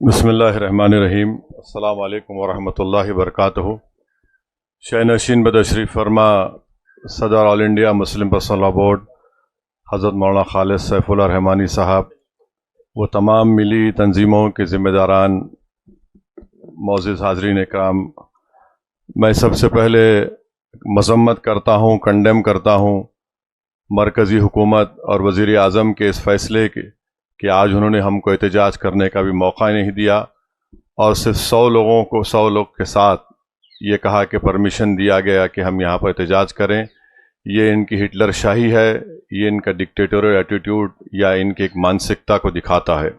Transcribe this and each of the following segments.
بسم اللہ الرحمن الرحیم۔ السلام علیکم ورحمۃ اللہ وبرکاتہ۔ شہنشین بتشریف فرما صدر آل انڈیا مسلم پرسنل لاء بورڈ حضرت مولانا خالد سیف اللہ رحمانی صاحب، وہ تمام ملی تنظیموں کے ذمہ داران، معزز حاضرین اکرام، میں سب سے پہلے مذمت کرتا ہوں، کنڈیم کرتا ہوں مرکزی حکومت اور وزیر اعظم کے اس فیصلے کے کہ آج انہوں نے ہم کو احتجاج کرنے کا بھی موقع نہیں دیا اور صرف 100 لوگ کے ساتھ یہ کہا کہ پرمیشن دیا گیا کہ ہم یہاں پر احتجاج کریں۔ یہ ان کی ہٹلر شاہی ہے، یہ ان کا ڈکٹیٹوریل ایٹیٹیوڈ یا ان کی ایک مانسکتا کو دکھاتا ہے۔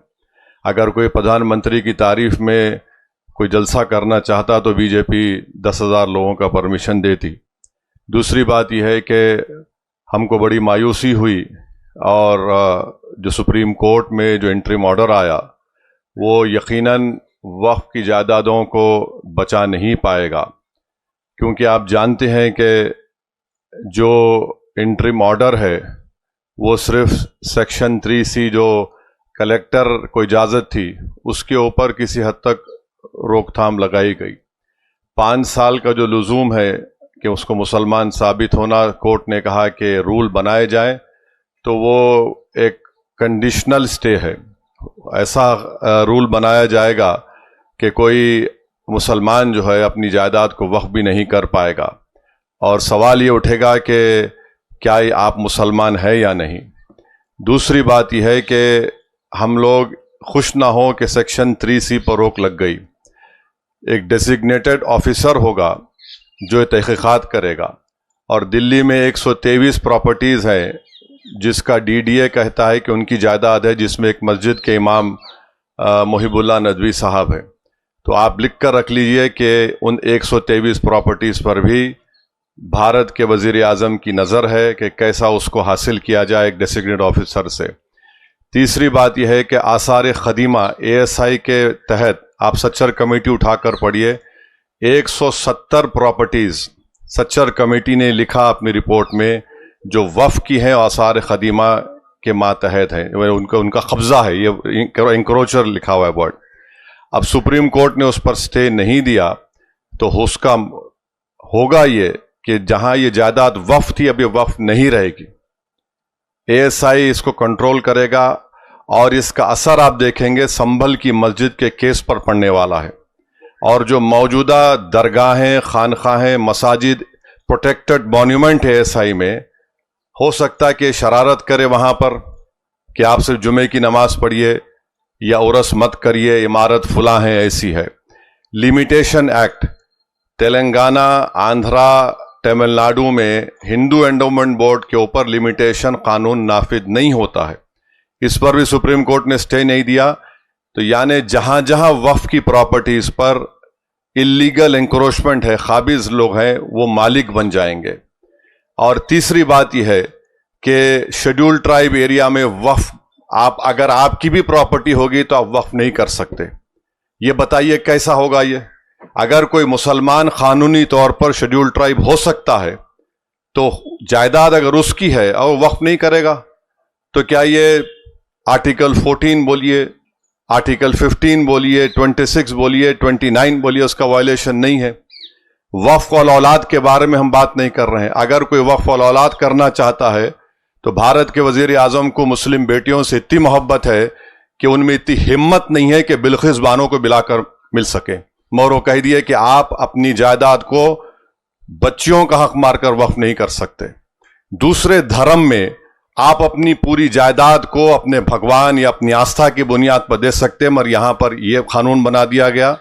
اگر کوئی پردھان منتری کی تعریف میں کوئی جلسہ کرنا چاہتا تو بی جے پی 10,000 لوگوں کا پرمیشن دیتی۔ دوسری بات یہ ہے کہ ہم کو بڑی مایوسی ہوئی اور جو سپریم کورٹ میں جو انٹریم آرڈر آیا وہ یقیناً وقف کی جائیدادوں کو بچا نہیں پائے گا، کیونکہ آپ جانتے ہیں کہ جو انٹریم آرڈر ہے وہ صرف سیکشن 3C جو کلیکٹر کو اجازت تھی اس کے اوپر کسی حد تک روک تھام لگائی گئی۔ 5 سال کا جو لزوم ہے کہ اس کو مسلمان ثابت ہونا، کورٹ نے کہا کہ رول بنائے جائیں، تو وہ ایک کنڈیشنل سٹے ہے۔ ایسا رول بنایا جائے گا کہ کوئی مسلمان جو ہے اپنی جائیداد کو وقف بھی نہیں کر پائے گا، اور سوال یہ اٹھے گا کہ کیا آپ مسلمان ہے یا نہیں۔ دوسری بات یہ ہے کہ ہم لوگ خوش نہ ہوں کہ سیکشن 3C پر روک لگ گئی۔ ایک ڈیزگنیٹڈ آفیسر ہوگا جو تحقیقات کرے گا، اور دلی میں 123 پراپرٹیز ہیں جس کا DDA کہتا ہے کہ ان کی جائیداد ہے، جس میں ایک مسجد کے امام محب اللہ ندوی صاحب ہیں۔ تو آپ لکھ کر رکھ لیجئے کہ ان 123 پراپرٹیز پر بھی بھارت کے وزیر اعظم کی نظر ہے کہ کیسا اس کو حاصل کیا جائے ایک ڈیزگنیٹڈ آفیسر سے۔ تیسری بات یہ ہے کہ آثار قدیمہ ASI کے تحت آپ سچر کمیٹی اٹھا کر پڑھیے، 170 پراپرٹیز سچر کمیٹی نے لکھا اپنی رپورٹ میں جو وقف کی ہیں، آثار قدیمہ کے ماتحت ہیں، ان کا قبضہ ہے، یہ انکروچر لکھا ہوا ہے ورڈ۔ اب سپریم کورٹ نے اس پر سٹے نہیں دیا تو اس کا ہوگا یہ کہ جہاں یہ جائیداد وقف تھی اب یہ وقف نہیں رہے گی۔ ASI اس کو کنٹرول کرے گا، اور اس کا اثر آپ دیکھیں گے سنبھل کی مسجد کے کیس پر پڑنے والا ہے، اور جو موجودہ درگاہیں، خانقاہیں، مساجد پروٹیکٹڈ مونیومنٹ ہے ASI میں، ہو سکتا ہے کہ شرارت کرے وہاں پر کہ آپ صرف جمعے کی نماز پڑھیے یا عرس مت کریے، عمارت فلاں ہے، ایسی ہے۔ لیمیٹیشن ایکٹ تلنگانہ، آندھرا، تمل ناڈو میں ہندو اینڈومنٹ بورڈ کے اوپر لیمیٹیشن قانون نافذ نہیں ہوتا ہے، اس پر بھی سپریم کورٹ نے سٹے نہیں دیا۔ تو یعنی جہاں جہاں وقف کی پراپرٹیز پر اللیگل انکروچمنٹ ہے، قابض لوگ ہیں، وہ مالک بن جائیں گے۔ اور تیسری بات یہ ہے کہ شیڈول ٹرائب ایریا میں وقف اگر آپ کی بھی پراپرٹی ہوگی تو آپ وقف نہیں کر سکتے۔ یہ بتائیے کیسا ہوگا یہ؟ اگر کوئی مسلمان قانونی طور پر شیڈول ٹرائب ہو سکتا ہے تو جائیداد اگر اس کی ہے اور وقف نہیں کرے گا تو کیا یہ آرٹیکل 14 بولیے، آرٹیکل 15 بولیے، 26 بولیے، 29 بولیے، اس کا وائلیشن نہیں ہے؟ وقف الاولاد کے بارے میں ہم بات نہیں کر رہے ہیں۔ اگر کوئی وقف الاولاد کرنا چاہتا ہے تو بھارت کے وزیر اعظم کو مسلم بیٹیوں سے اتنی محبت ہے کہ ان میں اتنی ہمت نہیں ہے کہ بلخیس بانو کو بلا کر مل سکے، مگر وہ کہہ دیے کہ آپ اپنی جائیداد کو بچیوں کا حق مار کر وقف نہیں کر سکتے۔ دوسرے دھرم میں آپ اپنی پوری جائیداد کو اپنے بھگوان یا اپنی آستھا کی بنیاد پر دے سکتے، مگر یہاں پر یہ قانون بنا دیا گیا۔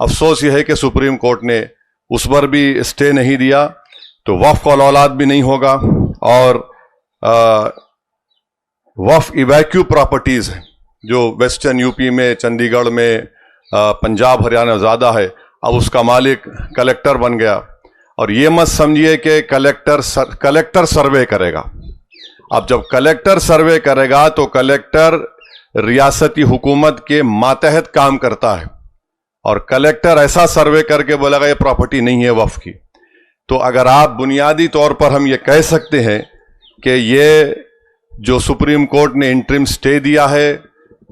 افسوس یہ ہے کہ سپریم کورٹ نے اس پر بھی سٹے نہیں دیا، تو وقف الاولاد بھی نہیں ہوگا۔ اور وقف ایویکیو پراپرٹیز ہیں جو ویسٹرن UP میں، چندی گڑھ میں، پنجاب ہریانہ زیادہ ہے، اب اس کا مالک کلیکٹر بن گیا۔ اور یہ مت سمجھیے کہ کلیکٹر سروے کرے گا۔ اب جب کلیکٹر سروے کرے گا تو کلیکٹر ریاستی حکومت کے ماتحت کام کرتا ہے، اور کلیکٹر ایسا سروے کر کے بولے گا یہ پراپرٹی نہیں ہے وقف کی۔ تو اگر آپ بنیادی طور پر ہم یہ کہہ سکتے ہیں کہ یہ جو سپریم کورٹ نے انٹرم سٹے دیا ہے